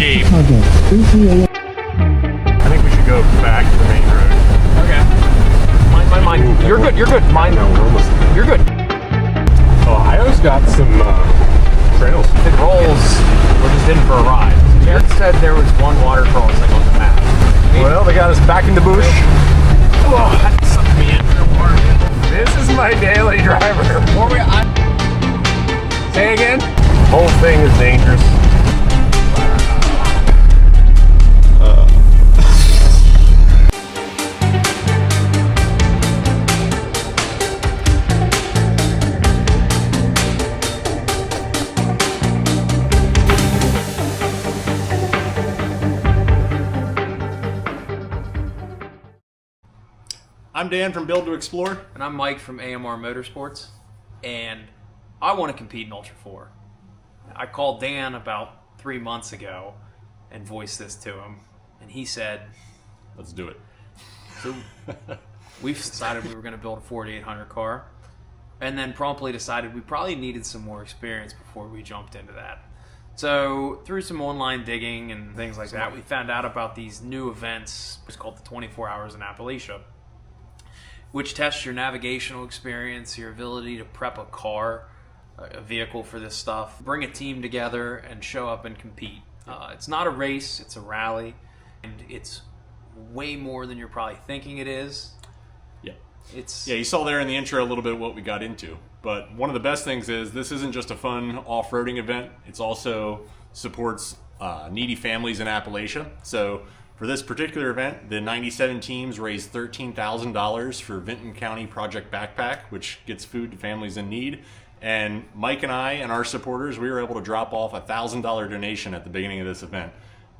Jeep. I think we should go back to the main road. Okay. Mine. You're good. Mine. No, we're almost there. You're good. Ohio's got some trails. It rolls. We're just in for a ride. Jared said there was one water crossing on the map. Well, they got us back in the bush. Oh, that sucked me in real hard. This is my daily driver. Say again? Whole thing is dangerous. I'm Dan from Build to Explore. And I'm Mike from AMR Motorsports. And I want to compete in Ultra 4. I called Dan about 3 months ago and voiced this to him. And he said, let's do it. So we've decided we were going to build a 4800 car. And then promptly decided we probably needed some more experience before we jumped into that. So through some online digging and things like that, we found out about these new events. It's called the 24 Hours in Appalachia, which tests your navigational experience, your ability to prep a car, a vehicle for this stuff, bring a team together and show up and compete. It's not a race, it's a rally, and it's way more than you're probably thinking it is. Yeah. Yeah, you saw there in the intro a little bit what we got into. But one of the best things is this isn't just a fun off-roading event. It also supports needy families in Appalachia. So for this particular event, the 97 teams raised $13,000 for Vinton County Project Backpack, which gets food to families in need. And Mike and I and our supporters, we were able to drop off a $1,000 donation at the beginning of this event.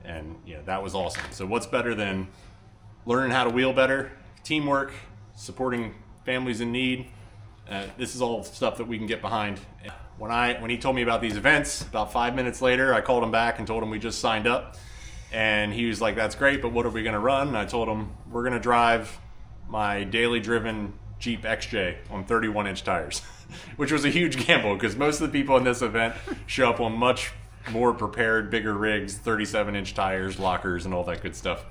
And that was awesome. So what's better than learning how to wheel better, teamwork, supporting families in need? This is all stuff that we can get behind. When he told me about these events, about 5 minutes later, I called him back and told him we just signed up. And he was like, that's great, but what are we going to run? And I told him, we're going to drive my daily driven Jeep XJ on 31-inch tires, which was a huge gamble because most of the people in this event show up on much more prepared, bigger rigs, 37-inch tires, lockers, and all that good stuff.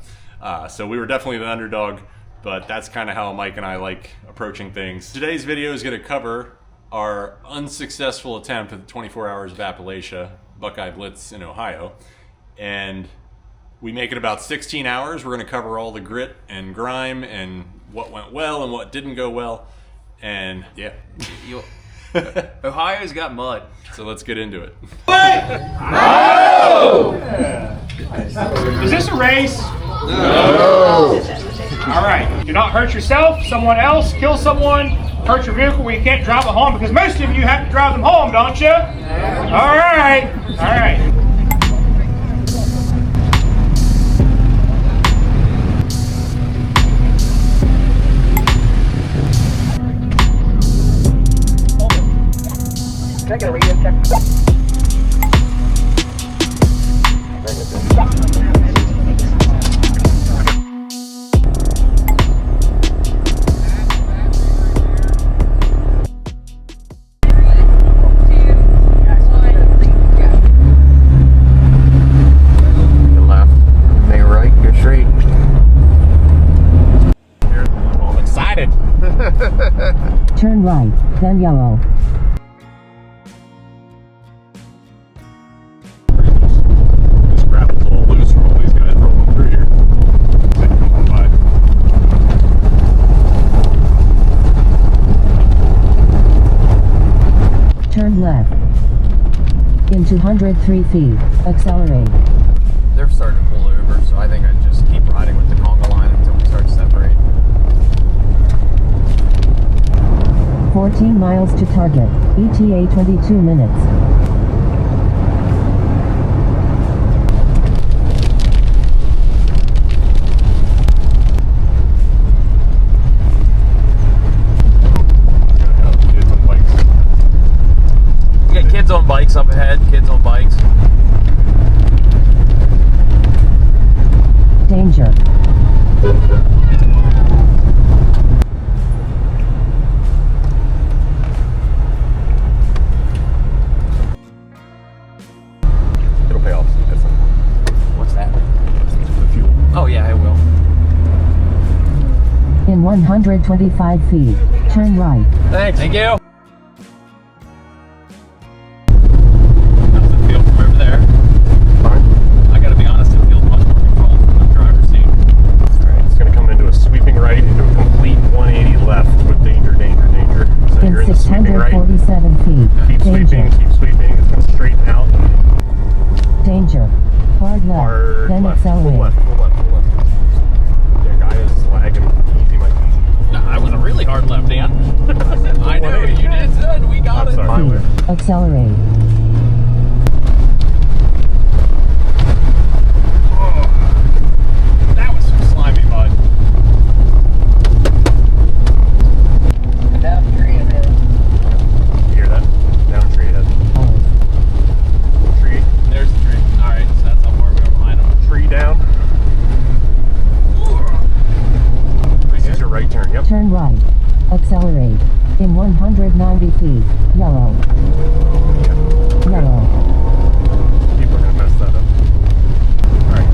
So we were definitely the underdog, but that's kind of how Mike and I like approaching things. Today's video is going to cover our unsuccessful attempt at the 24 Hours of Appalachia Buckeye Blitz in Ohio. And we make it about 16 hours. We're going to cover all the grit and grime and what went well and what didn't go well. And yeah. Ohio's got mud. So let's get into it. No! Is this a race? No! All right. Do not hurt yourself, someone else, kill someone, hurt your vehicle where you can't drive it home, because most of you have to drive them home, don't you? All right. All right. Check it, radio check. Turn right, then yellow. This gravel's all loose from all these guys rolling through here. They come on by. Turn left. In 203 feet, accelerate. They're starting to pull over, so I think I just keep riding with the conga line until we start to separate. 14 miles to target, ETA 22 minutes. We got kids on bikes up ahead, kids on bikes. Danger. It'll pay off at some point. Oh yeah, I will. In 125 feet, turn right. Thanks. Thank you. How's it feel from over there? Fine. I gotta be honest, it feels much more controlled from the driver's seat. Alright, it's going to come into a sweeping right into a complete 180 left with danger, danger, danger. So In you're in the sweeping right. 647 feet, Keep danger. sweeping, keep sweeping. It's going to straighten out. Danger. Hard left, Hard then left. Full accelerate. left, full left, full left. Yeah, guy is lagging. Easy, Mike, easy. I was a really hard left, Dan. I know, you did good. We got it. Sorry. Feet, accelerate. That was some slimy mud. Down tree ahead. You hear that? Down a tree ahead. Tree. There's the tree. Alright, so that's how far we go behind him. Tree down. This is your right turn. Yep. Turn right. Accelerate. In 190 feet, yellow. Yellow. People are going to mess that up. Alright.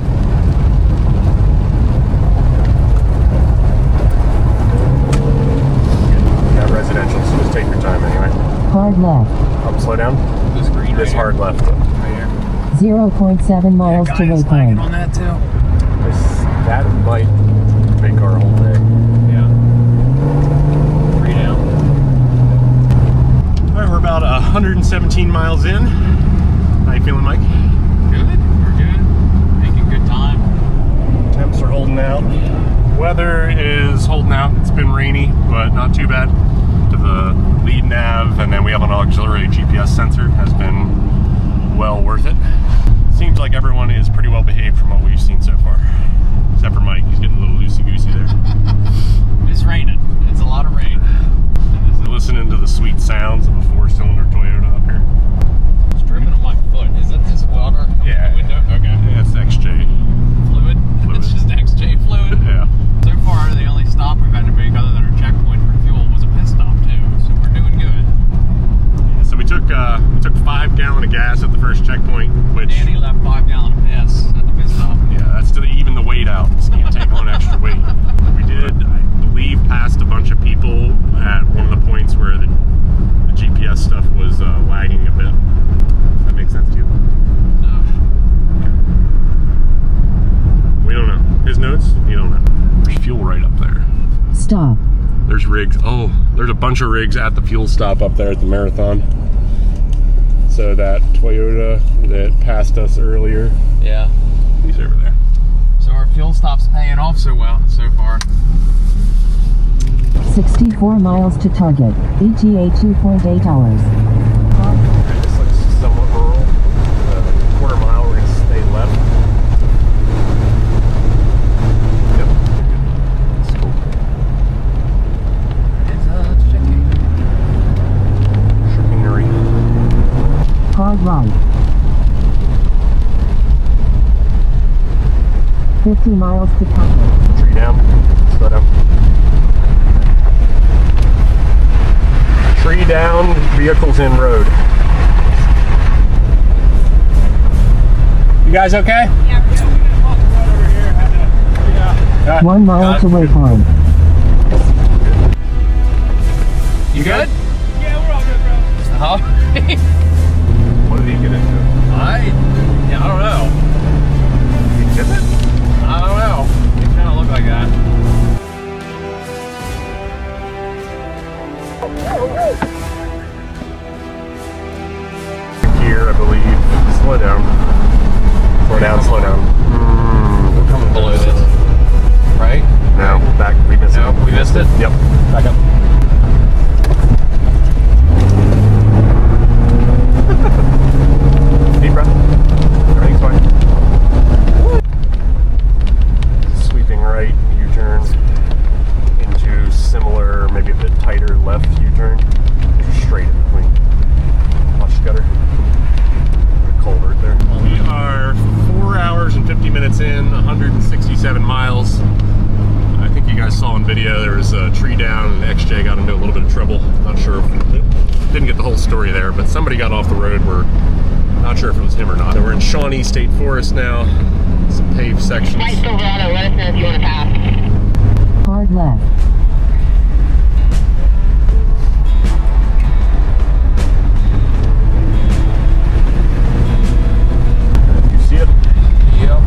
Yeah, residential, so just take your time anyway. Hard left. Up, slow down. This green This right hard here. left. Right here. 0.7 miles to Guy is lagging waypoint. on that too. That might make our whole day. Yeah. 3 down. Alright, we're about 117 miles in. How you feeling, Mike? Good. We're good. Making good time. Temps are holding out. Weather is holding out. It's been rainy, but not too bad. The lead nav, and then we have an auxiliary GPS sensor, has been well worth it. Seems like everyone is pretty well behaved from what we've seen so far. Except for Mike, he's getting a little loosey-goosey there. It's raining. It's a lot of rain. Listening to the sweet sounds of a 4-cylinder Toyota up here. It's dripping on my foot. Is that just water coming Yeah. out the window? Okay. Yeah, it's XJ. Fluid? Fluid. It's just XJ fluid. Yeah. So far, the only stop we've had to make other than a checkpoint for fuel was a pit stop too. So we're doing good. Yeah, so we took 5 gallon of gas at the first checkpoint, which Danny left 5 gallon of piss at the pit stop. yeah, that's to even the weight out. Just can't take on extra weight. We did, I believe, passed a bunch of people at one of the points where the GPS stuff was lagging a bit. Does that make sense to you? No. Okay. We don't know. His notes? You don't know. There's fuel right up there. Stop. There's rigs. Oh, there's a bunch of rigs at the fuel stop up there at the marathon. So that Toyota that passed us earlier, Yeah. he's over there. So our fuel stop's paying off so well so far. 64 miles to target. ETA 2.8 hours. This looks somewhat rural. Quarter mile, we're going to stay left. Yep. That's cool. It's Chicanery. Hard right. 50 miles to target. Tree down. Slow down. Tree down, vehicles in road. You guys okay? Yeah, we're gonna walk the road over here. Yeah. 1 mile to waypoint. You good? Yeah, we're all good, bro. Huh? What did he get into? I don't know. Did he tip it? I don't know. It kind of looked like that. Gear, I believe. Slow down. Slow down, slow down. We're coming below this, right? No, back. We missed No, it. we missed it. Yep. Back up. Deep breath. Everything's fine. Sweeping right, U-turn into similar, maybe a bit tighter left U-turn. Just straight in between. Watch gutter. A culvert there. We are 4 hours and 50 minutes in, 167 miles. I think you guys saw in video there was a tree down and XJ got into a little bit of trouble. Not sure if didn't get the whole story there, but somebody got off the road. We're not sure if it was him or not. So we're in Shawnee State Forest now. some paved sections. White Silverado, let us know if you want to pass. Hard left. You see it? Yep.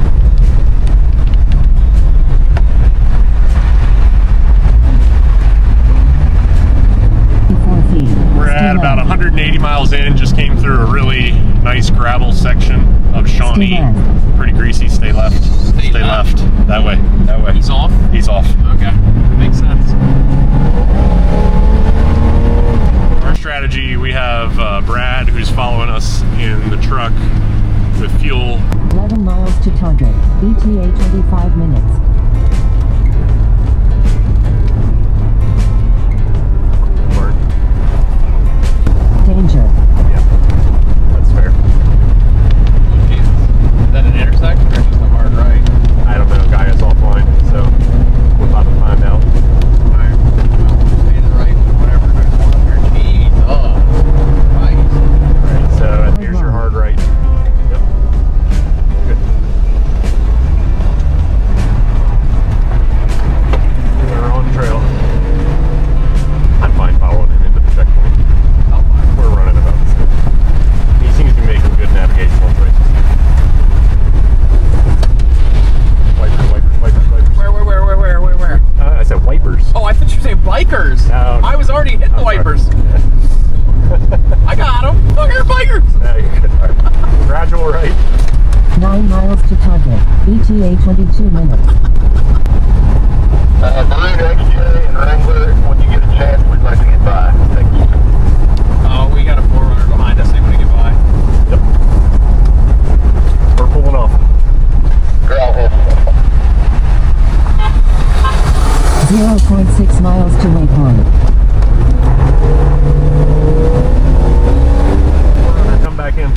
We're at about 180 miles in, just came through a really nice gravel section of Shawnee. Pretty greasy, stay left. Stay left. That way. That way. He's off? He's off. Okay. Makes sense. Our strategy, we have Brad who's following us in the truck with fuel. 11 miles to target. ETA 25 minutes. Danger. Yeah, that's fair. Is that an intersection or just a hard right? I don't know, guy is offline, so we're about to find out. Alright. Well, stay to the right, whatever. Jeez. Oh. Right. Right, so here's your hard right. Yep. Good. We're on trail. I'm fine following him into the checkpoint. We're running about the same. He seems to be making good navigational choices. Wipers. Where? I said wipers. Oh, I thought you were saying bikers. No. I was already hitting the wipers. I got them. Look, they're bikers. No, you're good. All right. Gradual right. 9 miles to target. ETA 22 minutes. Balloon XJ and Wrangler, when you get a chance, we'd like to get by. Thank you. Oh, we got a 4runner behind us. They want to get by. Yep. We're pulling off. Gravel. 0.6 miles to waypoint. Come back in.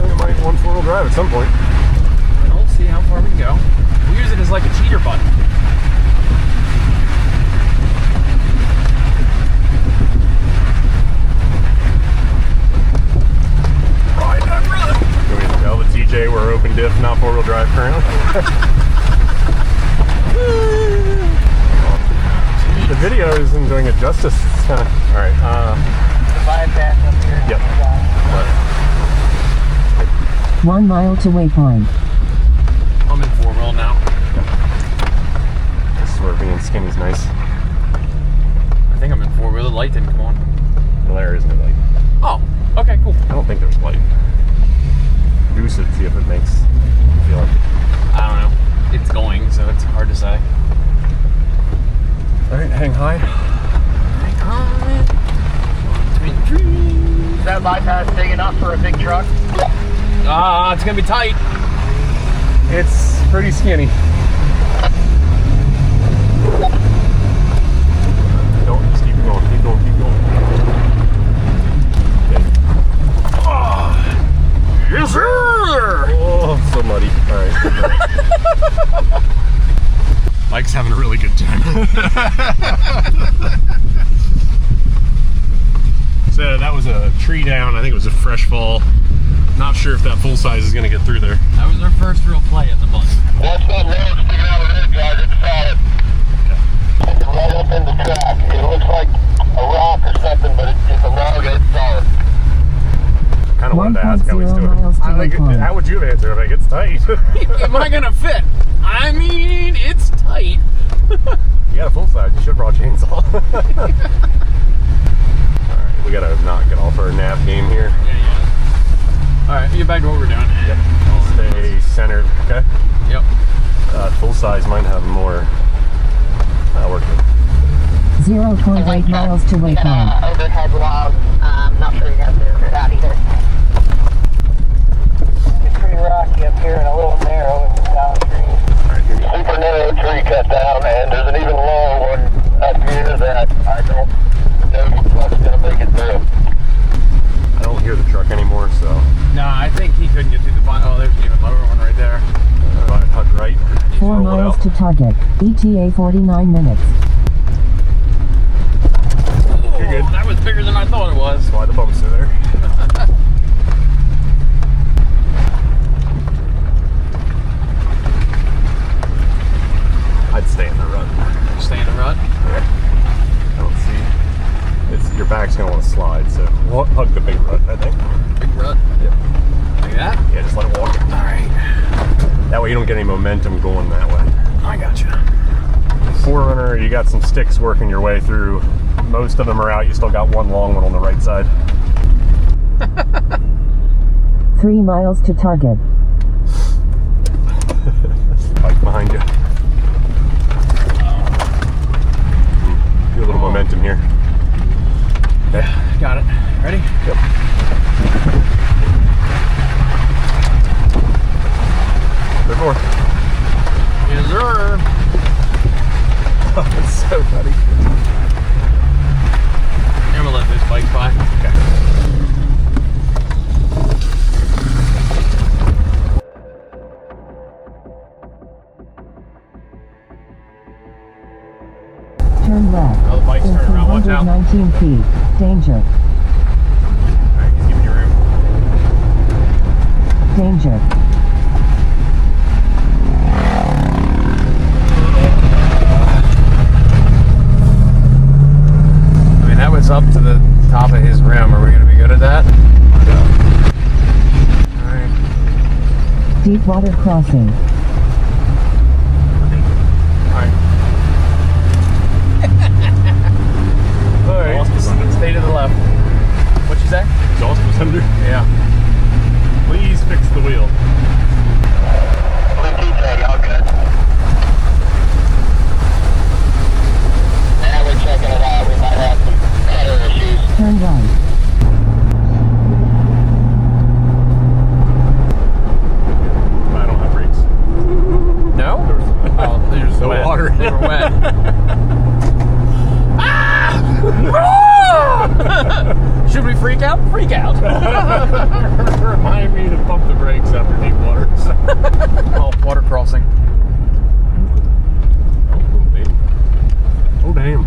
We might want 4-wheel drive at some point. We'll see how far we can go. We use it as like a cheater button. Ride and run. Can we tell the TJ we're open diff, not 4-wheel drive currently? The video isn't doing it justice. Alright, Bypass up here. yep. 1 mile to waypoint. I'm in 4-wheel now. This is where being skinny's nice. I think I'm in 4-wheel. The light didn't come on. Well, there is no light. Oh, okay, cool. I don't think there's light. Goose it, see if it makes you feel like it. I don't know. It's going, so it's hard to say. Alright, hang high. Hang on. Between the trees. Is that bypass big enough for a big truck? It's gonna be tight. It's pretty skinny. No, just keep going, keep going, keep going. Okay. Oh, yes, sir! Oh, so muddy. Alright. Mike's having a really good time. So that was a tree down. I think it was a fresh fall. Not sure if that full size is going to get through there. That was our first real play at the bus. Watch that log sticking out of it, guys. It's solid. It's right up in the track. It looks like a rock or something, but it's a log and it's solid. Kind of wanted to ask how he's 1.0 doing. miles to I think, waypoint. how would you have answered? Like, it's tight. Am I gonna fit? I mean, it's tight. You got a full size. You should have brought chainsaw. Alright, we gotta not get off our nav game here. Yeah. Alright, get back to what we're doing. Yep. Stay centered, okay? Yep. Full size might have more. We're good. 0.8 miles to waypoint. Overhead log. Not sure you guys figure it out either. It's pretty rocky up here and a little narrow with the downstream. Super narrow tree cut down, and there's an even lower one up here that I don't know if the truck's gonna make it through. I don't hear the truck anymore, so. Nah, I think he couldn't get through the vine. Oh, there's an even lower one right there. Tuck right. 4 Roll it miles out. to target. ETA 49 minutes. bigger than I thought it was. That's why the bumps are there. I'd stay in the rut. Stay in the rut. I don't see. Your back's gonna want to slide, so we'll hug the big rut, I think. Big rut. Yep. Like that? Yeah, just let it walk. All right. That way you don't get any momentum going that way. I gotcha. Forerunner, you got some sticks working your way through. Most of them are out. You still got one long one on the right side. 3 miles to target. Bike behind you. Get a little momentum here. Okay. Got it. Ready? Yep. Good more. Yes, sir. Oh, it's so funny. I'm gonna let this bike by. Okay. Turn left. Oh, the bike's In turning around. Watch out. 219 feet. Danger. Alright, he's giving you room. Danger. I mean, that was up to the top of his rim. Are we gonna be good at that? Alright. Deep water crossing. Alright. Alright. Stay to the left. What'd you say? Exhaust was under. Yeah. Please fix the wheel. All good. Now we're checking it out. We might have some cutter issues. Turn right. I don't have brakes. No? Oh, there's No wet. water. They were wet. Should we freak out? Freak out. Remind me to pump the brakes after deep water. Oh, water crossing. Oh, damn.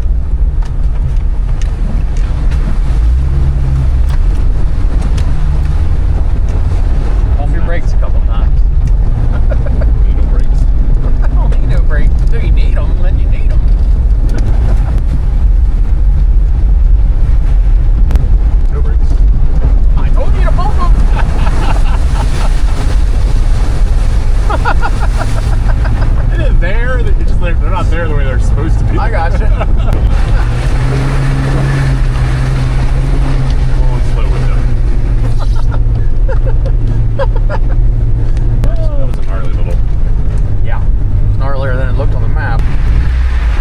Pump your brakes a couple times. Need no brakes. I don't need no brakes. Do you need them? Then you need them. No brakes. I told you to pump them. They're there. They're not there the way they're supposed to be. I gotcha. Going slow with them. That was a gnarly little. Yeah. It's gnarlier than it looked on the map.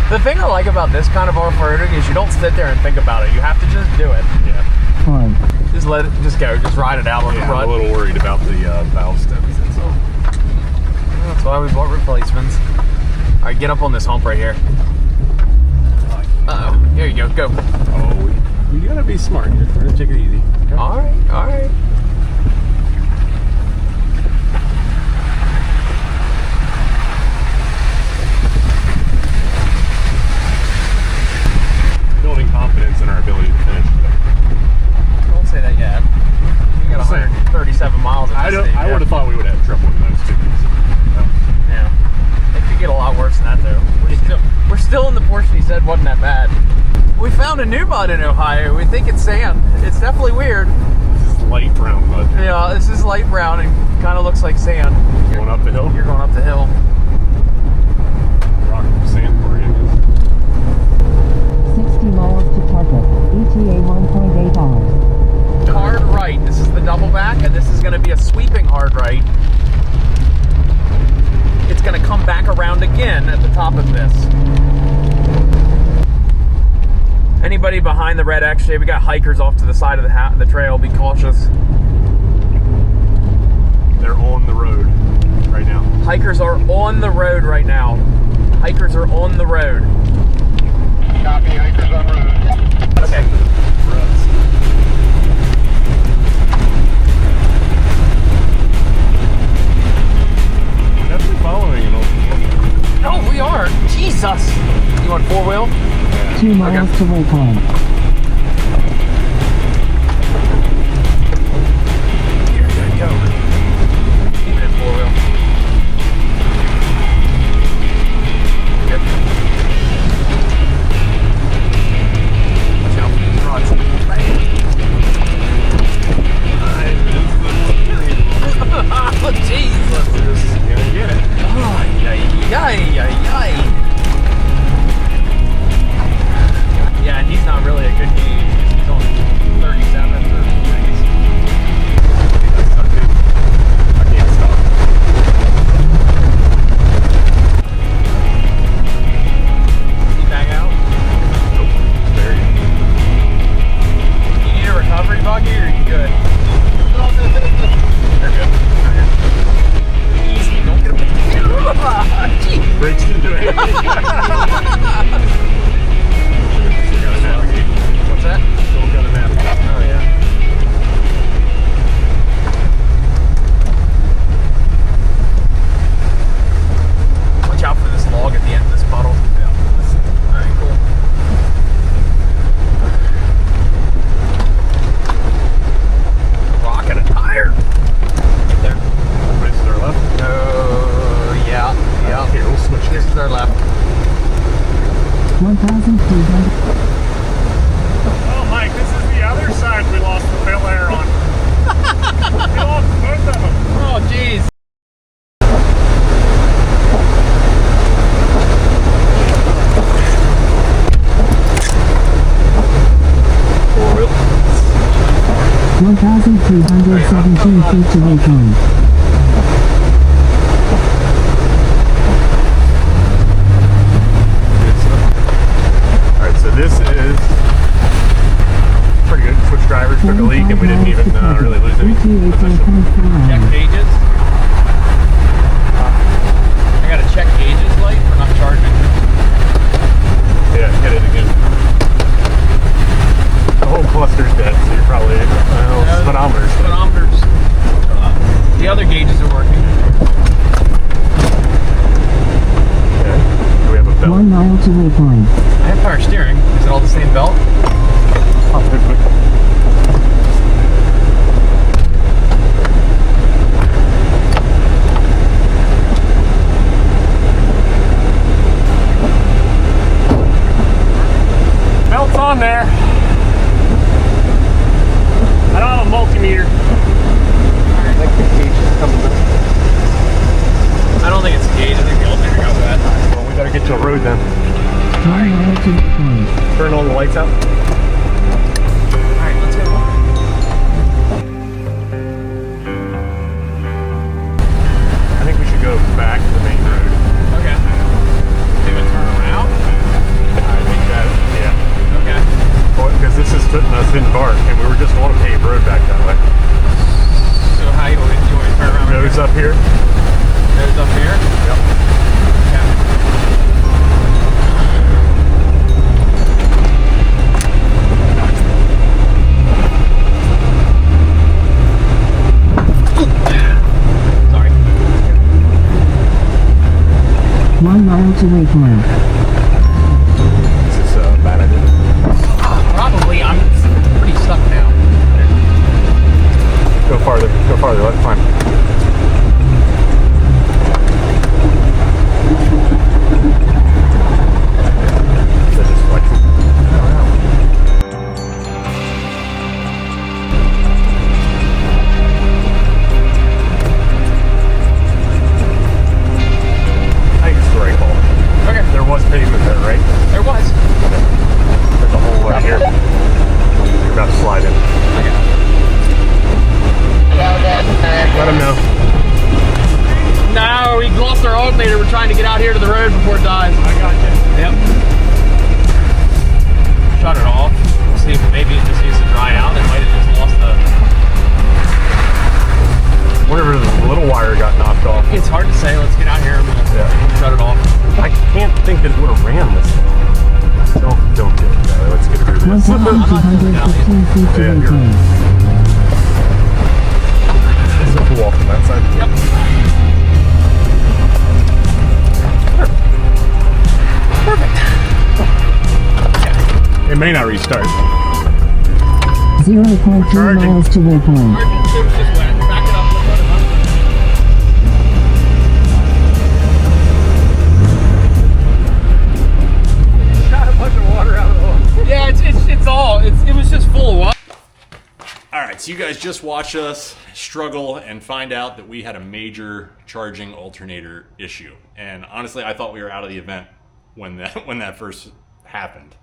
The thing I like about this kind of off-roading is you don't sit there and think about it. You have to just do it. Yeah. Fine. Just let it, just go. Just ride it out on the I'm rut. a little worried about the valve stems. That's all. That's why we bought replacements. All right, get up on this hump right here. Uh-oh. Here you go. Go. Oh, we gotta be smart here. We're gonna take it easy. Okay. All right. All right. Building confidence in our ability to finish. Don't say that yet. We got 137 miles at this stage. I would have thought we would have trouble with those two. Yeah. It could get a lot worse than that, though. We're still in the portion he said wasn't that bad. We found a new mud in Ohio. We think it's sand. It's definitely weird. This is light brown mud. Yeah, this is light brown and kind of looks like sand. Going up the hill? You're going up the hill. Rock sand quarry, I guess. 60 miles to target. ETA 1.8 hours. Hard right. This is the double back, and this is going to be a sweeping hard right. It's going to come back around again at the top of this. Anybody behind the red X shape, we got hikers off to the side of the trail. Be cautious. They're on the road right now. Hikers are on the road right now. Hikers are on the road. Copy, hikers on road. Okay. Ruts. We're definitely following it. Oh, we are. Jesus. You want four-wheel? 2 miles to Waypoint. 1,300. Oh, Mike, this is the other side we lost the Bel Air on. We lost both of them. Oh, jeez. Four-wheel. 1,317 feet to waypoint. Alright, so this is pretty good. Switch drivers, took a leak, and we didn't even really lose any position. Check gauges. I gotta check gauges light. We're not charging. Yeah, hit it again. The whole cluster's dead, so you're probably speedometers. Speedometers. The other gauges are working. Okay. Do we have a belt? 1 mile to waypoint. I have power steering. Is it all the same belt? Belt's on there. I don't have a multimeter. I don't think it's a gauge. I think the alternator got bad. Well, we better get to a road then. 1 mile to waypoint. Turn all the lights out. Alright, let's go. I think we should go back to the main road. Okay. They would turn around? I think that, yeah. Okay. Because this is putting us in Bark, and we were just on a paved road back that way. So how you want to turn around? Nose up here. Nose up here? Yep. Okay. Sorry. 1 mile to waypoint. This is a bad idea. Probably. I'm pretty stuck now. Go farther. Go farther. Let's climb. They're just flexing. I think it's the right call. Okay. There was pavement there, right? There was. There's a hole right here. You're about to slide in. Okay. Let him know. No, we lost our alternator. We're trying to get out here to the road before it dies. I got you. Yep. Shut it off. See if maybe it just needs to dry out. It might have just lost the... Whatever the little wire got knocked off. It's hard to say. Let's get out here and we'll shut it off. I can't think that it would have ran this long. Don't do it, Tyler. Let's get through this. 1,215 feet to Yeah, you're waypoint. Let's have to walk from that side. Yep. It may not restart. 0.3 Charging. miles to waypoint. Margin 2 is just wet. Back it up. Let's run it up. Got a bunch of water out of the hole. Yeah, it's all. It was just full of water. All right, so you guys just watch us struggle and find out that we had a major charging alternator issue. And honestly, I thought we were out of the event when that first happened.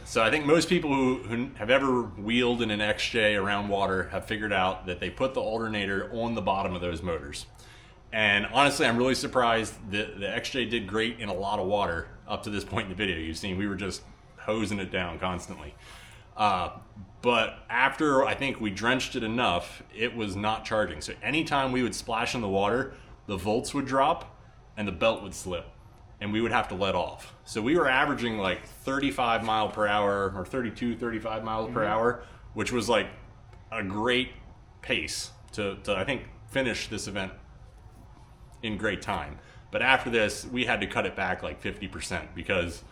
So I think most people who have ever wheeled in an XJ around water have figured out that they put the alternator on the bottom of those motors. And honestly, I'm really surprised that the XJ did great in a lot of water up to this point in the video. You've seen we were just hosing it down constantly. But after I think we drenched it enough, it was not charging. So anytime we would splash in the water, the volts would drop and the belt would slip and we would have to let off. So we were averaging like 35 mile per hour or 32, 35 miles per hour, which was like a great pace to I think finish this event in great time. But after this, we had to cut it back like 50% because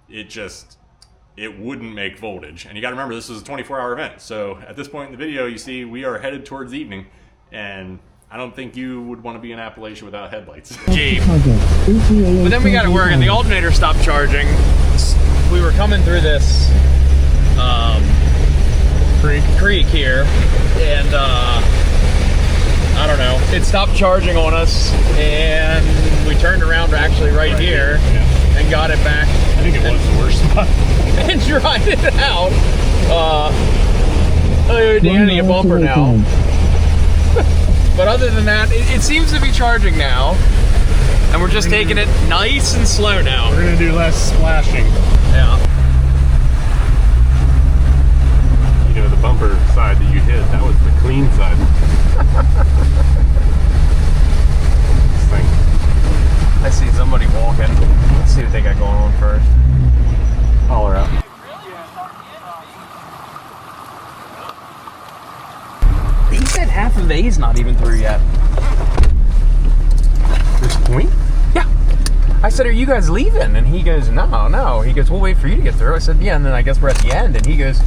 it wouldn't make voltage. And you got to remember, this is a 24-hour event. So at this point in the video, you see we are headed towards evening, and I don't think you would want to be in Appalachia without headlights. But then we got to work, and the alternator stopped charging. we were coming through this creek here, and I don't know, it stopped charging on us, and we turned around actually right here and got it back. I think it was the worst spot. And tried it out. Oh, Danny, a bumper now. But other than that, it seems to be charging now. And we're just taking it nice and slow now. We're gonna do less splashing. Yeah. You know, the bumper side that you hit, that was the clean side. This thing. I see somebody walking. Let's see what they got going on first. Holler out. He said half of A's not even through yet. This point? Yeah. I said, are you guys leaving? And he goes, no. He goes, we'll wait for you to get through. I said, yeah, and then I guess we're at the end. And he goes,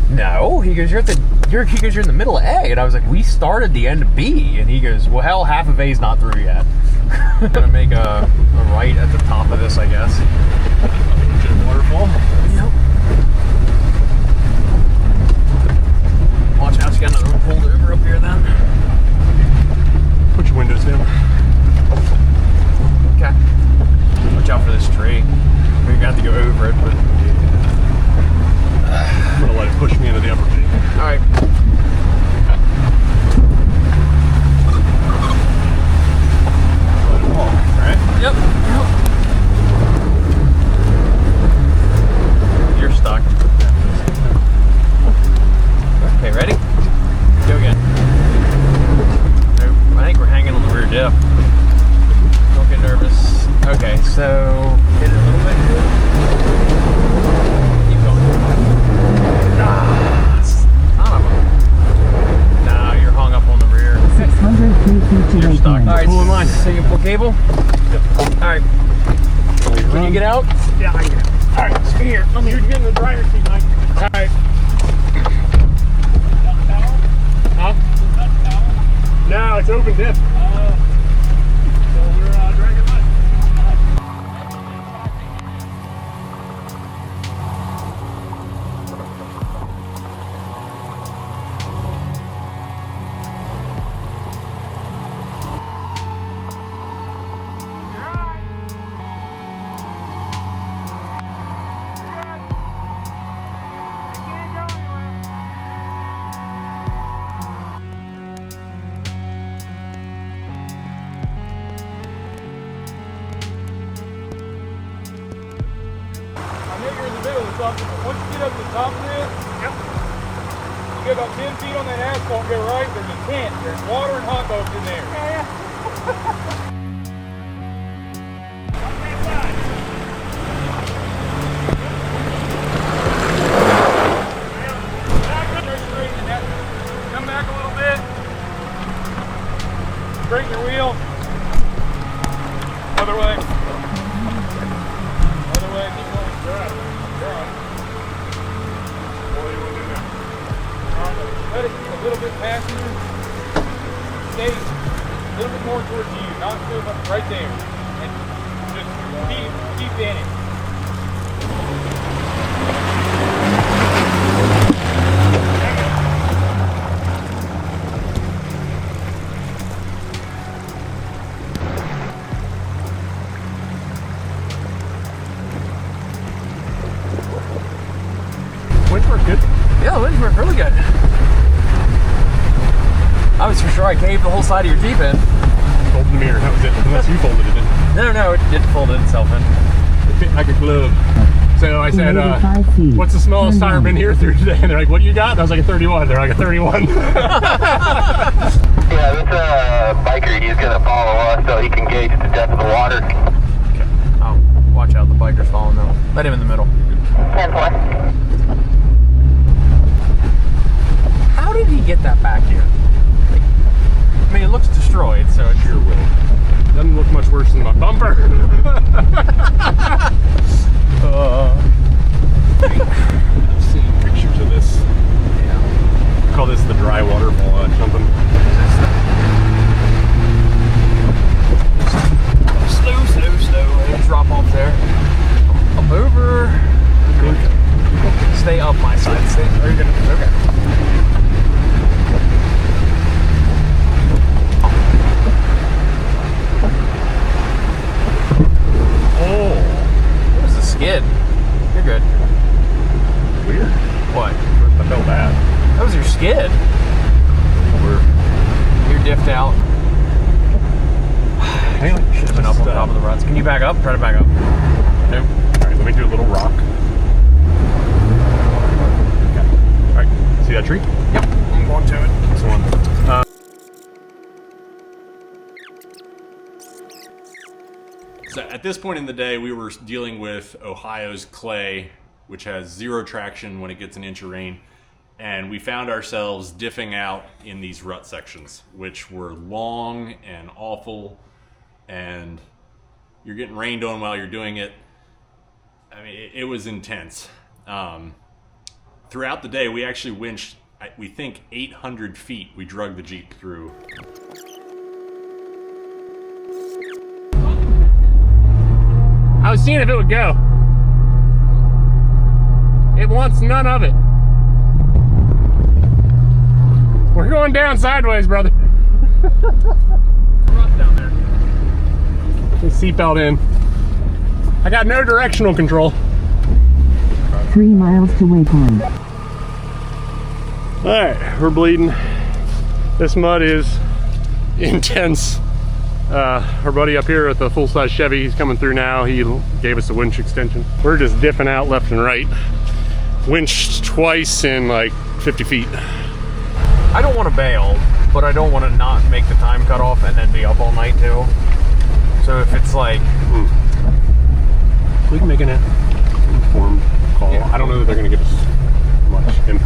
no. He goes, you're in the middle of A. And I was like, we started the end of B. And he goes, well, hell, half of A's not through yet. I'm gonna make a right at the top of this, I guess. Waterfall. Yep. Watch out, you got another one pulled over up here then. Put your windows down. Okay. Watch out for this tree. We're gonna have to go over it, but I'm gonna let it push me into the upper peak. alright. Let it walk, right? Yep. You're stuck. Okay, ready? Go again. Nope. I think we're hanging on the rear diff. Don't get nervous. Okay, so hit it a little bit. Keep going. Son of a. Nah, you're hung up on the rear. 600 feet to You're stuck. Lakeland. Alright, Pull in line. so you can pull cable? Yep. Alright. Can you get out? Yeah, I can get it. All right, so here. Let me get in the driver's seat, Mike. All right. Huh? No, it's open dip. So we're dragging mud. Once you get up to the top of this, you get about 10 feet on that asphalt and go right, there's a tent. There's water and hot dogs in there. Come back a little bit. Straighten your wheel. Other way. Other way. Keep going. Right. Let it a little bit past you. Stay a little bit more towards you, not too much right there. And just keep in it. Winch worked good. Yeah, the winds worked really good. I was for sure I caved the whole side of your Jeep in. Fold the mirror, that was it. Unless you folded it in. No, it did fold it itself in. It fit like a glove. So I said, 85 feet. what's the smallest tire been here through today? And they're like, what do you got? And I was like, a 31. They're like, a 31. Yeah, this biker, he's going to follow us so he can gauge the depth of the water. Oh, watch out, the biker's following them. Let him in the middle. 10-4. How did he get that back here? Like, I mean, it looks destroyed, so it's Sure will. Doesn't look much worse than my bumper. I've seen pictures of this. Yeah. I call this the dry waterfall jumping. Slow. Drop off there. Up over. diffed out. Should have been up on top of the ruts. Can you back up? Try to back up. Nope. All right, let me do a little rock. Okay. All right, see that tree? Yep, I'm going to it. This one. So at this point in the day, we were dealing with Ohio's clay, which has zero traction when it gets an inch of rain. And we found ourselves diffing out in these rut sections, which were long and awful. And you're getting rained on while you're doing it. I mean, it was intense. Throughout the day, we actually winched, we think, 800 feet we drug the Jeep through. I was seeing if it would go. It wants none of it. We're going down sideways, brother. Down there. Seatbelt in. I got no directional control. 3 miles to waypoint. All right, we're bleeding. This mud is intense. Our buddy up here with the full-size Chevy, he's coming through now. He gave us a winch extension. We're just diffing out left and right. Winched twice in like 50 feet. I don't want to bail, but I don't want to not make the time cut off and then be up all night too. So if it's like... We can make an informed call. Yeah. I don't know that they're going to give us much info.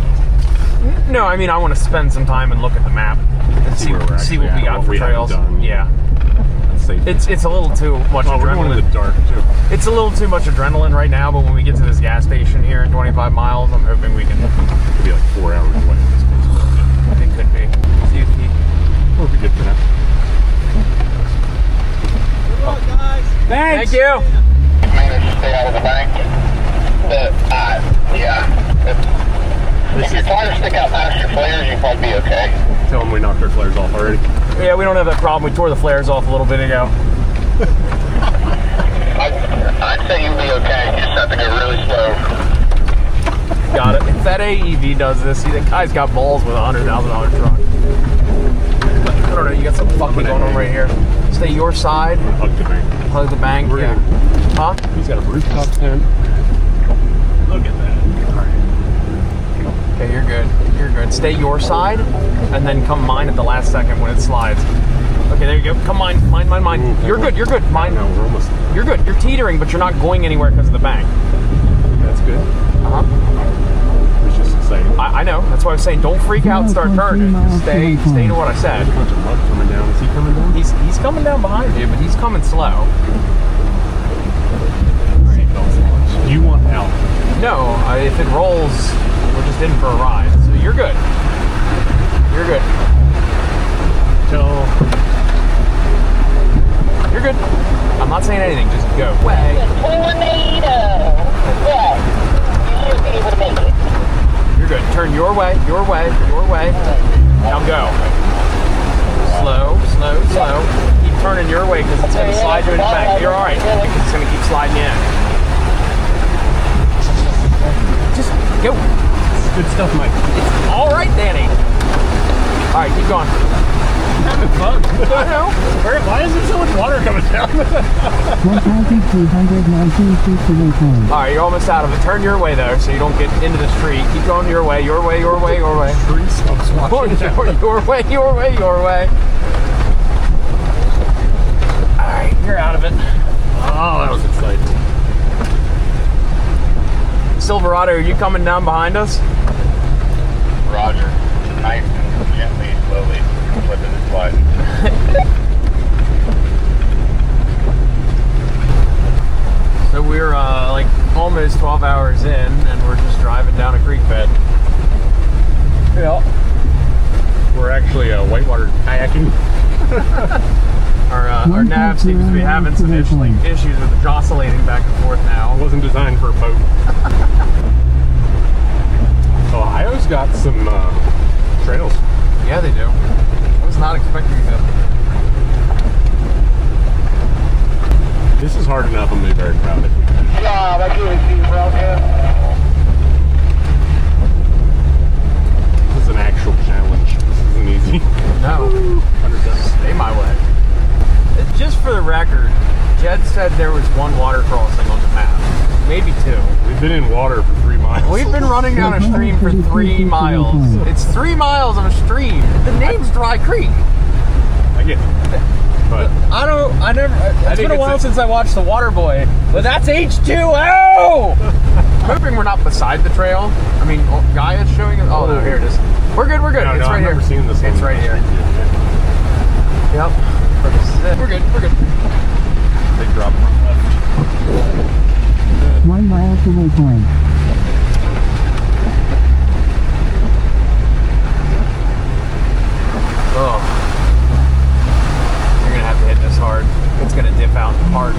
No, I mean, I want to spend some time and look at the map and see what we got for trails. Yeah. It's a little too much adrenaline. We're going in the dark too. It's a little too much adrenaline right now, but when we get to this gas station here in 25 miles, I'm hoping we can... It could be like 4 hours away. It could be. See if he... We'll be good for now. Good luck, guys. Thank you. Managed to stay out of the bank. If your tires stick out past your flares, you'll probably be okay. Tell them we knocked our flares off already. Yeah, we don't have that problem. We tore the flares off a little bit ago. I'd say you'll be okay. You just have to go really slow. Got it. If that AEV does this, see, the guy's got balls with a $100,000 truck. I don't know, you got something fucking going on right here. Stay your side. Hug the bank. Hug the bank, yeah. Huh? He's got a rooftop tent. Look at that. All right. Okay, you're good. You're good. Stay your side, and then come mine at the last second when it slides. Okay, there you go. Come mine. You're good. You're good. Mine. No, we're almost there. You're good. You're teetering, but you're not going anywhere because of the bank. That's good. Uh-huh. It's just exciting. I know. That's why I was saying don't freak out and start turning. Stay to what I said. There's a bunch of mud coming down. Is he coming down? He's coming down behind you, but he's coming slow. Do you want out? No, if it rolls, we're just in for a ride. So you're good. You're good. You're good. I'm not saying anything. Just go. Way. Tornado. Yeah. You should be able to make it. You're good. Turn your way. Your way. Your way. Now go. Slow. Keep turning your way because it's going to slide you in the back. You're all right because it's going to keep sliding you in. Just go. Good stuff, Mike. It's all right, Danny. All right, keep going. Having fun. I know. Why is there so much water coming down? 1,319 feet to waypoint. All right, you're almost out of it. Turn your way though, so you don't get into the street. Keep going your way. Your way. Your way. Your way. All right, you're out of it. Oh, that was exciting. Silverado, are you coming down behind us? Roger. Nice and gently, slowly, flipping and sliding. So we're like almost 12 hours in, and we're just driving down a creek bed. Yeah. We're actually whitewater kayaking. Our nav seems to be having some issues with the jostulating back and forth now. It wasn't designed for a boat. Ohio's got some trails. Yeah, they do. I was not expecting that. This is hard enough. I'm going to be very proud of you. Yeah, I give it to you, bro. This is an actual challenge. This isn't easy. No. 100 record, Jed said there was one water crossing on the map. Maybe 2. We've been in water for 3 miles. We've been running down a stream for 3 miles. It's 3 miles of a stream. The name's Dry Creek. I get it. But It's been a while since I watched The Water Boy. But that's H2O! Hoping we're not beside the trail. I mean, Gaia is showing us. Oh, no, here it is. We're good, we're good. No, It's no, right I've here. never seen this. It's right here. Yep. We're good, we're good. Big drop front left. 1 mile to waypoint. Oh. You're gonna have to hit this hard. It's gonna dip out hard.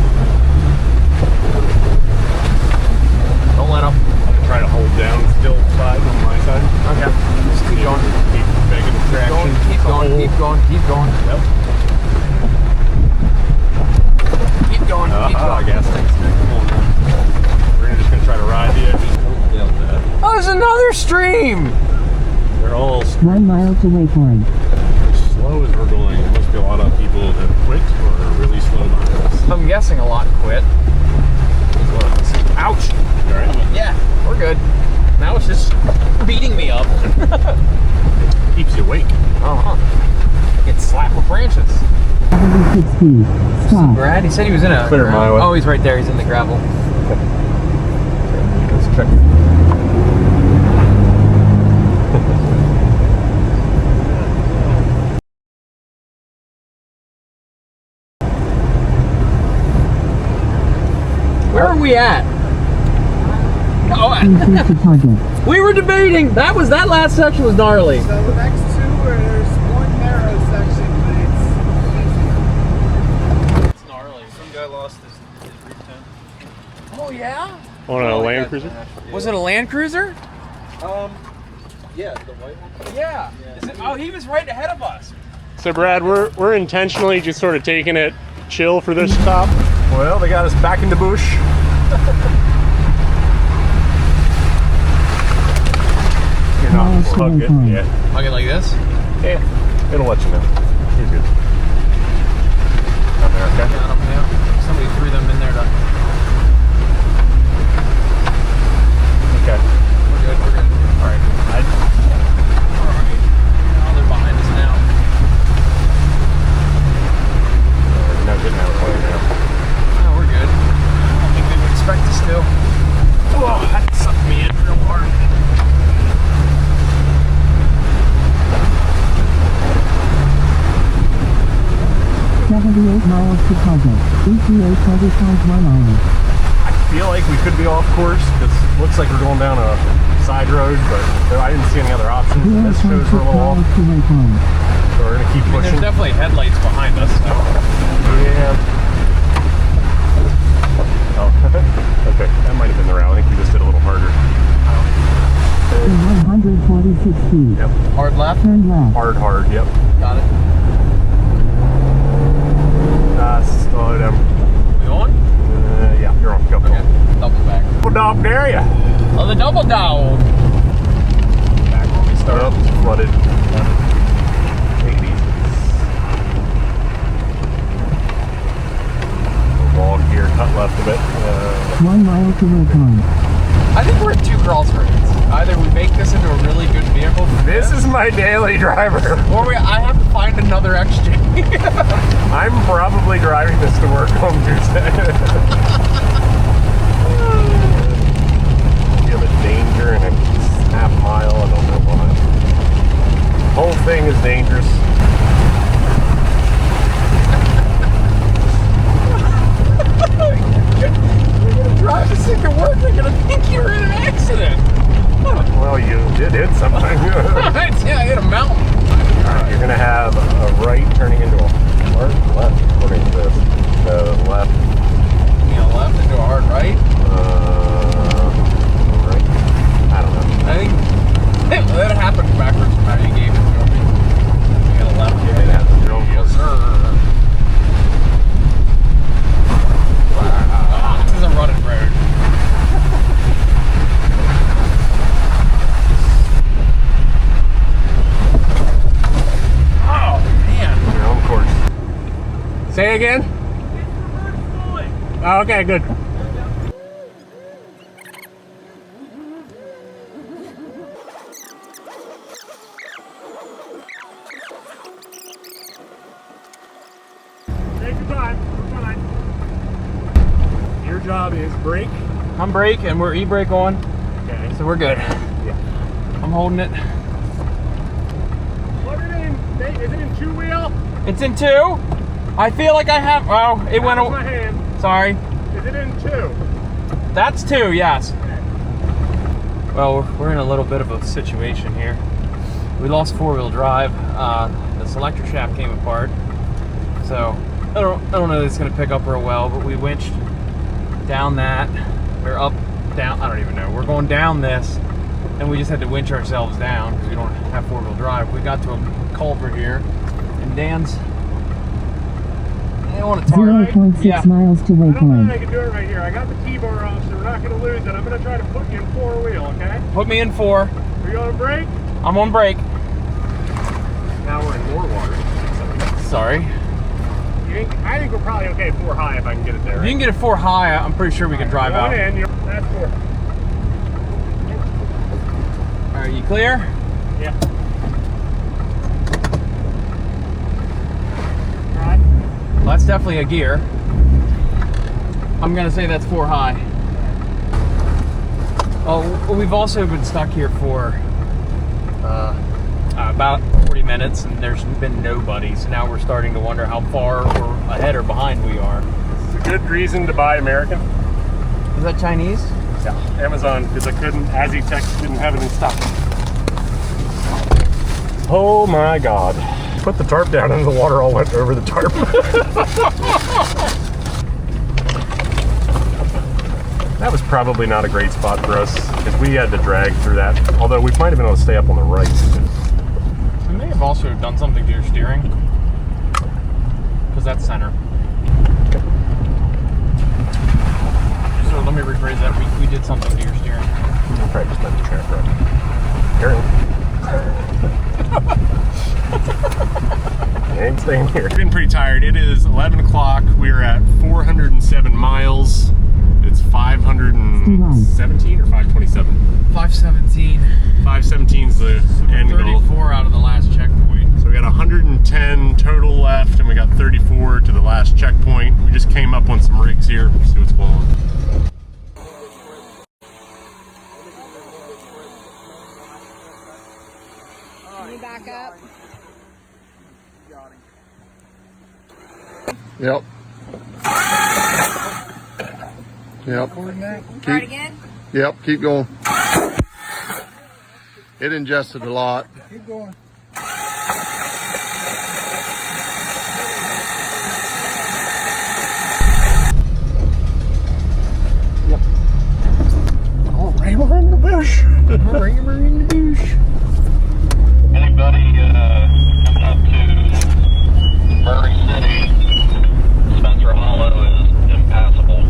Don't let up. I'm gonna try to hold down still side on my side. Okay. Just keep going. Keep making the traction. Keep going, keep going, keep going. Yep. Keep going, keep I going. guess. We're just gonna try to ride the edges. Oh, there's another stream! They're all 1 mile to waypoint. slow as we're going. There must be a lot of people that quit or are really slow drivers. I'm guessing a lot quit. Ouch! You all right? Yeah, we're good. Now it's just beating me up. Keeps you awake. Uh-huh. I get slapped with branches. 160. Stop. Brad, he said he was in a... Clear my way. Oh, he's right there. He's in the gravel. Let's check. Where are we at? Oh, Increase to target. we were debating. That last section was gnarly. So the next two, there's one narrow section, but It's gnarly. some guy lost his route 10. Oh, yeah? On a Land Cruiser? Was it a Land Cruiser? Yeah, the white one. Yeah. Oh, he was right ahead of us. So Brad, we're intentionally just sort of taking it chill for this stop. Well, they got us back in the bush. You're not hug it. Yeah. Hug it like this? Yeah. It'll let you know. You're good. Down there, okay? Got 'em, yeah. Somebody threw them in there to... Okay. We're good, we're good. All right. Alright. Oh, they're behind us now. No, getting out of the way now. Oh, we're good. I don't think they would expect us to. Oh, that sucked me in real hard. $78 miles to target. ETA 25 1 hour. I feel like we could be off course because it looks like we're going down a side road, but I didn't see any other options. This shows we're a little off, miles to waypoint. so we're gonna keep There's pushing. definitely headlights behind us, so. Yeah. Oh, okay. That might have been the route. I think we just did a little harder. In 146 feet. Yep. Hard left? Turn left. Hard. Yep. Got it. Slow down. We on? Yeah, you're on. Go. Okay. Double back. Double dog dare ya. Oh, the double dog. Back when we start. Oh, it's flooded. Take it easy. Log here, cut left a bit. 1 mile to waypoint. I think we're at two crossroads. Either we make this into a really good vehicle for This is my daily driver. or I have to find another XJ. I'm probably driving this to work on Tuesday. You have a danger and a half mile, I don't know why. The whole thing is dangerous. You're gonna drive this thing to work, they're gonna think you're in an accident. Well, you did hit something. Yeah, I hit a mountain. Alright, you're gonna have a right turning into a hard left, according to this. The left, You know, left into a hard right. right. I don't know. I think that happened backwards from how you gave it to me. You got a left here. Yeah, that's your own Yes, sir. Wow. This is a running road. Oh, man. Your own course. Say again? Oh, okay, good. Take your time. We're fine. Your job is brake. I'm brake and we're e-brake on, Okay. so we're good. Yeah. I'm holding it. Plug it in. Is it in 2-wheel? It's in 2. I feel like I have. Oh, it went. That was my hand. Sorry. Is it in 2? That's 2. Yes. Well, we're in a little bit of a situation here. We lost 4-wheel drive. The selector shaft came apart, so I don't know that it's going to pick up real well. But we winched down that. We're up, down. I don't even know. We're going down this, and we just had to winch ourselves down because we don't have 4-wheel drive. We got to a culvert here, and Dan's. I want to tar. 0.6 miles to I don't know waypoint. if I can do it right here. I got the T-bar off, so we're not going to lose it. I'm going to try to put you in 4-wheel, okay? Put me in 4. Are you on a brake? I'm on brake. Now we're in more water. Sorry. I think we're probably okay 4 high if I can get it there. If you can get a 4 high, I'm pretty sure we can drive out. Going in, that's 4. Are you clear? Yeah. Right. Well, that's definitely a gear. I'm gonna say that's 4 high. Oh, we've also been stuck here for about 40 minutes, and there's been nobody. So now we're starting to wonder how far or ahead or behind we are. It's a good reason to buy American. Is that Chinese? Yeah. Amazon, because I couldn't, Aztec didn't have it in stock. Oh my God. Put the tarp down and the water all went over the tarp. That was probably not a great spot for us because we had to drag through that. Although we might have been able to stay up on the right. We may have also done something to your steering, because that's center. So let me rephrase that. We did something to your steering. I'll probably just let the track run. I ain't staying here. Been pretty tired. It is 11 o'clock. We're at 407 miles. It's 517 or 527? 517. 517 is the end goal. 34 out of the last checkpoint. So we got 110 total left, and we got 34 to the last checkpoint. We just came up on some rigs here. We'll see what's going on. Can you back up? Yep. Yep. Try it again? Yep, keep going. It ingested a lot. Keep going. Yep. Oh, rammer in the bush. Rammer in the bush. Anybody coming up to Murray City, Spencer Hollow is impassable.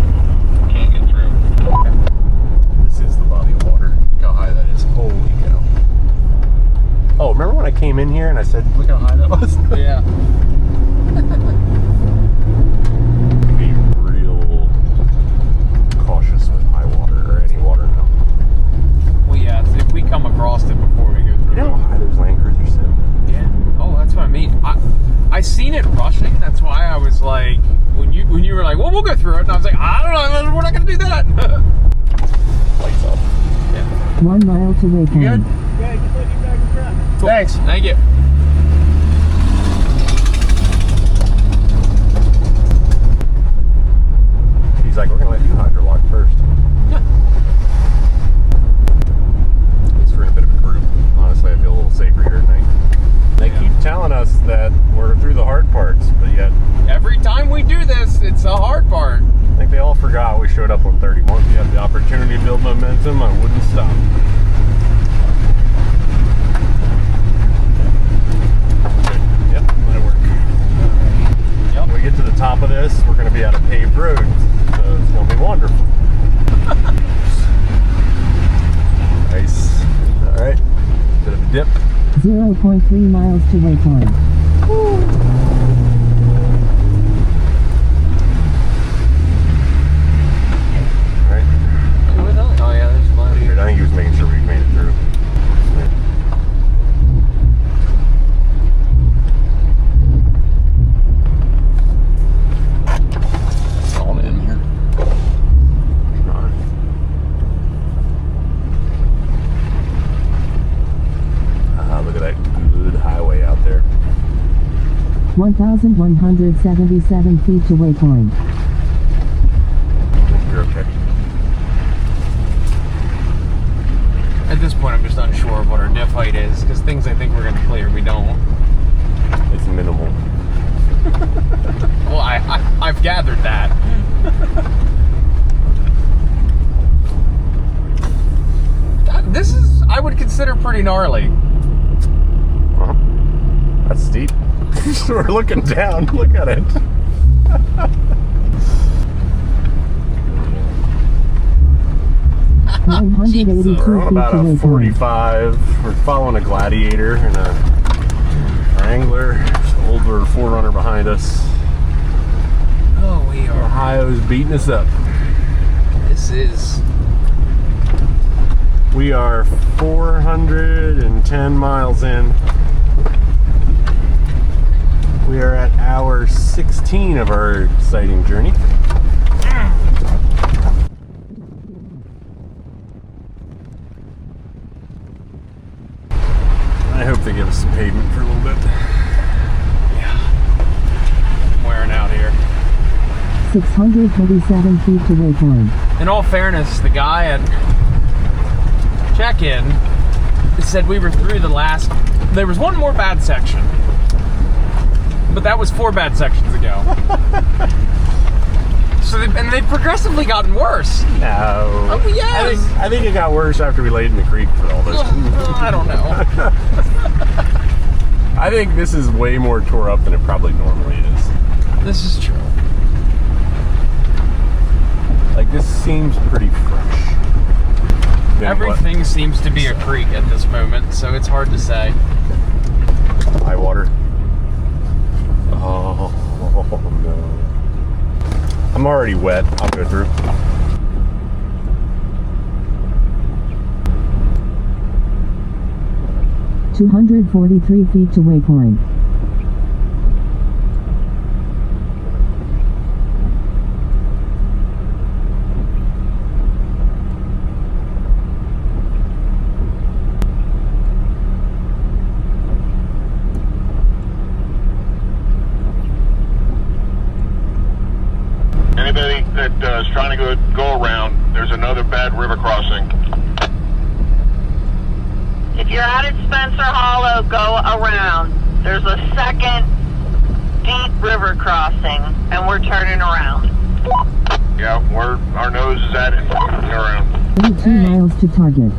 Can't get through. This is the body of water. Look how high that is. Holy cow. Oh, remember when I came in here and I said, look how high that was? Yeah. Be real cautious with high water or any water now. Well, yeah, if we come across it before we go through. You know how high those Land Cruisers sit? Yeah. Oh, that's what I mean. I seen it rushing. That's why I was like, when you were like, well, we'll go through it, and I was like, I don't know, we're not gonna do that. Lights off. Yeah. 1 mile to waypoint. Good? Yeah, you can put you back in front. Cool. Thanks. Thank you. He's like, we're gonna let you hydrolock first. Yeah. At least we're in a bit of a group. Honestly, I feel a little safer here tonight. They keep telling us that we're through the hard parts, but yet Every time we do this, it's a hard part. I think they all forgot we showed up on 31. We had the opportunity to build momentum. I wouldn't stop. Yep, let it work. Yep. When we get to the top of this, we're going to be out of paved roads, so it's going to be wonderful. Nice. All right, bit of a dip. 0.3 miles to waypoint. 1,177 feet to waypoint. You're okay. At this point, I'm just unsure of what our diff height is, because things I think we're going to clear, we don't. It's minimal. Well, I've gathered that. This is, I would consider, pretty gnarly. That's steep. We're looking down. Look at it. We're on about a 45. We're following a Gladiator and a Wrangler. Older 4Runner behind us. Oh, we are. Ohio's beating us up. This is. We are 410 miles in. We are at hour 16 of our exciting journey. I hope they give us some pavement for a little bit. Yeah. I'm wearing out here. 637 feet to waypoint. In all fairness, the guy at check-in said we were through the last. There was one more bad section, but that was 4 bad sections ago. So they've progressively gotten worse. No. Oh yes. I think it got worse after we laid in the creek for all this. I don't know. I think this is way more tore up than it probably normally is. This is true. Like, this seems pretty fresh. Then Everything seems to be a creek at this moment, so it's hard to say. what? High water. Oh no. I'm already wet. I'll go through. $243 feet to waypoint. Anybody that is trying to go around, there's another bad river crossing. If you're out at Spencer Hollow, go around. There's a second deep river crossing, and we're turning around. Yeah, our nose is at it. Around. 32 miles to target.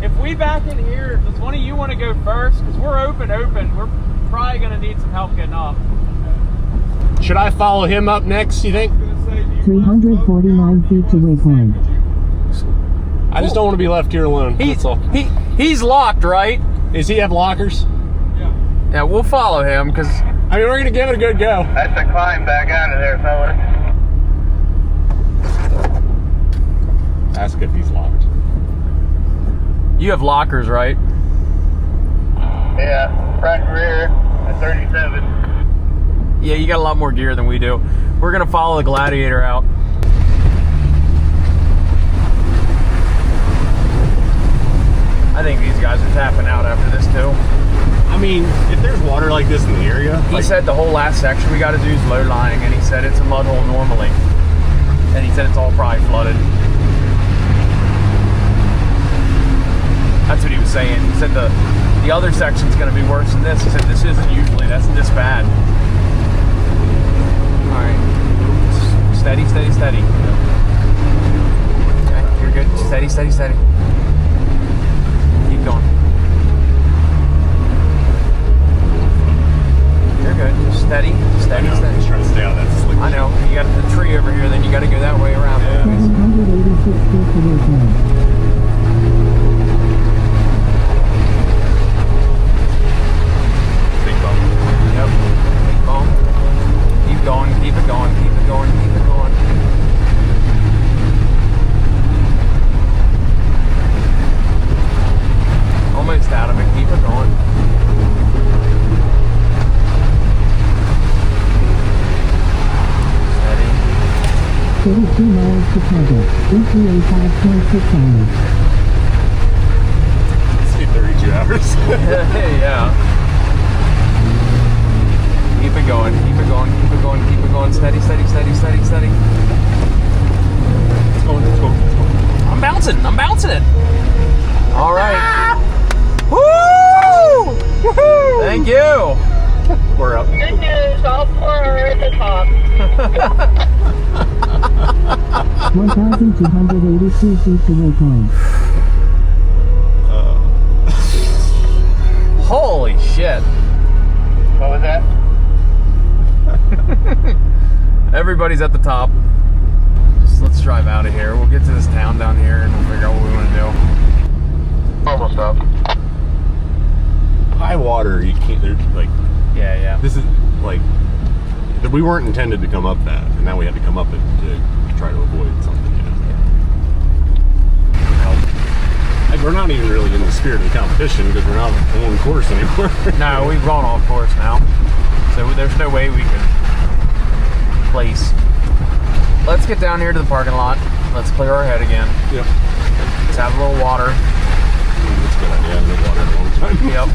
If we back in here, does one of you want to go first? Because we're open. We're probably going to need some help getting up. Should I follow him up next, you think? 349 feet to waypoint. I just don't want to be left here alone. That's all. He's locked, right? Does he have lockers? Yeah, we'll follow him because I mean, we're going to give it a good go. That's a climb back out of there, fellas. Ask if he's locked. you have lockers, right? Yeah, front and rear, a 37. Yeah, you got a lot more gear than we do. We're gonna follow the Gladiator out. I think these guys are tapping out after this too. I mean, if there's water like this in the area, He said the whole last section we got to do is low lying, and he said it's a mud hole normally, and he said it's all probably flooded. That's what he was saying. He said the other section's going to be worse than this. He said this isn't usually. That's this bad. All right, steady, steady, steady. Okay, you're good. Steady, steady, steady. Keep going. You're good. Just steady, steady, steady. Just trying to stay out of that slick. I know. You got the tree over here, then you got to go that way around. 786 feet to waypoint. Big bump. Yep. Big bump. Keep going. Keep it going. Keep it going. Keep it going. Almost out of it. Keep it going. 32 miles to target. ETA 5.6 hours. Say 32 hours. Yeah. Keep it going. We're up. Good news, all four are at the top. 1,282 feet to waypoint. Holy shit. What was that? Everybody's at the top. Just let's drive out of here. We'll get to this town down here and we'll figure out what we want to do. Almost up. High water, you can't, there's like, Yeah. this is like, we weren't intended to come up that, and now we had to come up it to try to avoid something, you know. Like, we're not even really in the spirit of the competition because we're not on course anymore. No, we've gone off course now. So there's no way we can place. Let's get down here to the parking lot. Let's clear our head again. Yep. Let's have a little water. That's a good idea. I haven't had water in a long time. Yep.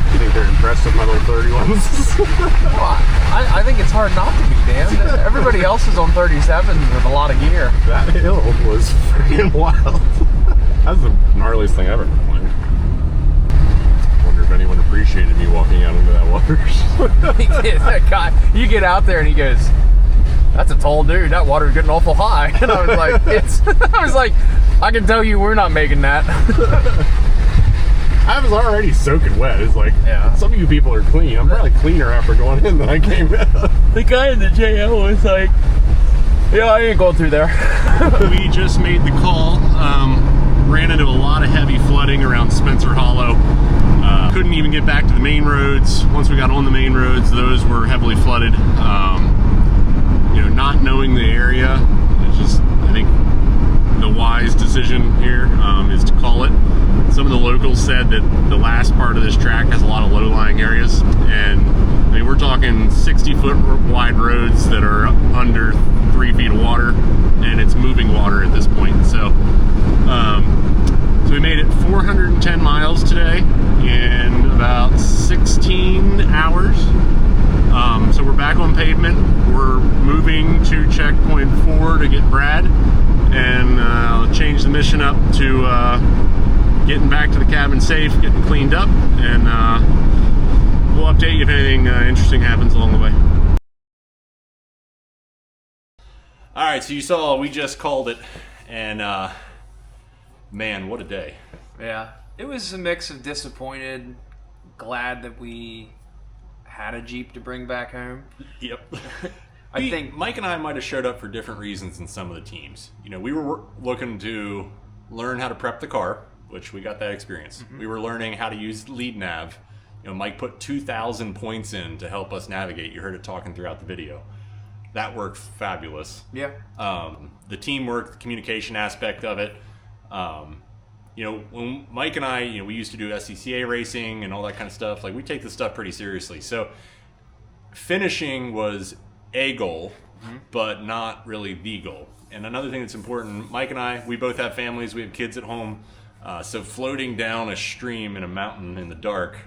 You think they're impressed with my little 31s? Well, I think it's hard not to be, Dan. Everybody else is on 37s with a lot of gear. That hill was freaking wild. That's the gnarliest thing I've ever climbed. Wonder if anyone appreciated me walking out into that water. That guy, you get out there and he goes, "That's a tall dude. That water's getting awful high." And I was like, I can tell you we're not making that. I was already soaking wet. It's like, Yeah. some of you people are clean. I'm probably cleaner after going in than I came out. The guy in the JL was like, "Yeah, I ain't going through there." We just made the call. Ran into a lot of heavy flooding around Spencer Hollow. Couldn't even get back to the main roads. Once we got on the main roads, those were heavily flooded. You know, not knowing the area, it's just, I think the wise decision here is to call it. Some of the locals said that the last part of this track has a lot of low-lying areas, and I mean, we're talking 60-foot wide roads that are under 3 feet of water, and it's moving water at this point. So we made it 410 miles today in about 16 hours. So we're back on pavement. We're moving to checkpoint 4 to get Brad, and I'll change the mission up to getting back to the cabin safe, getting cleaned up, and we'll update you if anything interesting happens along the way. All right, so you saw we just called it, and man, what a day. Yeah, it was a mix of disappointed, glad that we had a Jeep to bring back home. Yep. I think Mike and I might have showed up for different reasons than some of the teams. You know, we were looking to learn how to prep the car, which we got that experience. Mm-hmm. We were learning how to use lead nav. You know, Mike put 2,000 points in to help us navigate. You heard it talking throughout the video. That worked fabulous. Yeah. The teamwork, the communication aspect of it. You know, when Mike and I, you know, we used to do SCCA racing and all that kind of stuff. Like, we take this stuff pretty seriously. So finishing was a goal, but not really the goal. And another thing that's important, Mike and I, we both have families, we have kids at home. So floating down a stream in a mountain in the dark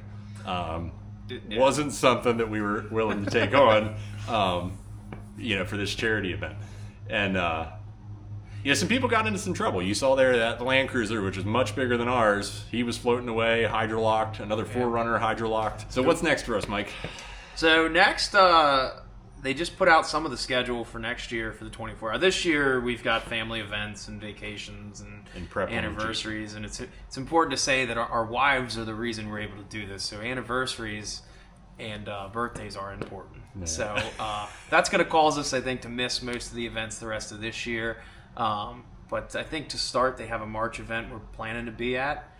wasn't something that we were willing to take on, you know, for this charity event. And yeah, some people got into some trouble. You saw there that the Land Cruiser, which is much bigger than ours, he was floating away, hydrolocked. Another Forerunner hydrolocked. So what's next for us, Mike? So next, they just put out some of the schedule for next year for the 24 hour. This year we've got family events and vacations and prep anniversaries, and it's important to say that our wives are the reason we're able to do this. So anniversaries and birthdays are important. Yeah. So that's going to cause us, I think, to miss most of the events the rest of this year. But I think to start, they have a March event we're planning to be at.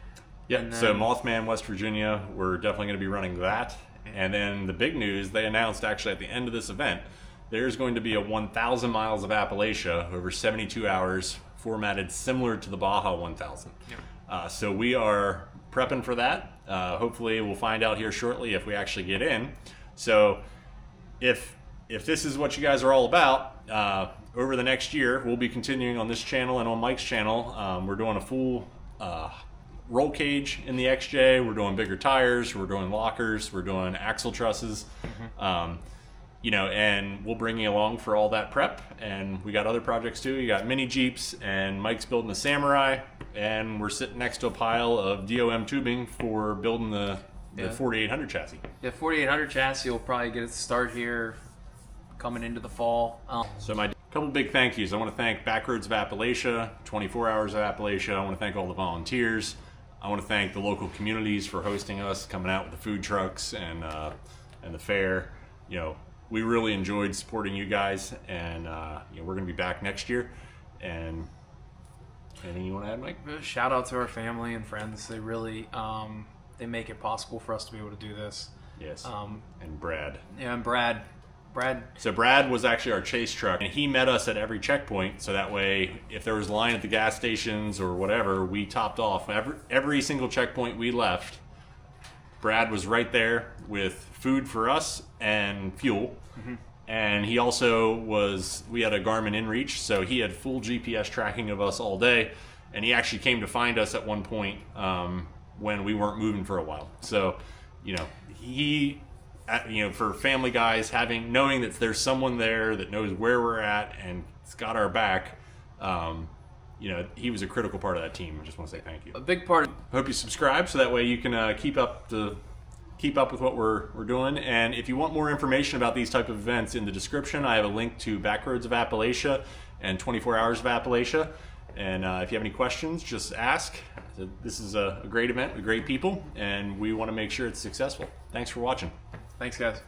Yeah, so Mothman, West Virginia, we're definitely going to be running that. And then the big news, they announced actually at the end of this event, there's going to be a 1,000 miles of Appalachia over 72 hours, formatted similar to the Baja 1000. Yeah. So we are prepping for that. Hopefully we'll find out here shortly if we actually get in. So if this is what you guys are all about, over the next year, we'll be continuing on this channel and on Mike's channel. We're doing a full roll cage in the XJ. We're doing bigger tires. We're doing lockers. We're doing axle trusses. You know, and we'll bring you along for all that prep. And we got other projects too. You got mini Jeeps, and Mike's building the Samurai, and we're sitting next to a pile of DOM tubing for building the the Yeah. 4800 chassis. Yeah, 4800 chassis will probably get its start here coming into the fall. So my couple big thank yous. I want to thank Backroads of Appalachia, 24 Hours of Appalachia. I want to thank all the volunteers. I want to thank the local communities for hosting us, coming out with the food trucks and the fair. You know, we really enjoyed supporting you guys, and you know, we're going to be back next year. And anything you want to add, Mike? Shout out to our family and friends. They really they make it possible for us to be able to do this. Yes. And Brad. Yeah, and Brad. So Brad was actually our chase truck, and he met us at every checkpoint. So that way, if there was a line at the gas stations or whatever, we topped off every single checkpoint we left. Brad was right there with food for us and fuel. Mm-hmm. And he also we had a Garmin InReach, so he had full GPS tracking of us all day. And he actually came to find us at one point when we weren't moving for a while. So, you know, for family guys, knowing that there's someone there that knows where we're at and it's got our back, you know, he was a critical part of that team. I just want to say thank you. A big part. Hope you subscribe so that way you can keep up with what we're doing. And if you want more information about these type of events, in the description I have a link to Backroads of Appalachia and 24 Hours of Appalachia. And if you have any questions, just ask. This is a great event with great people, and we want to make sure it's successful. Thanks for watching. Thanks, guys.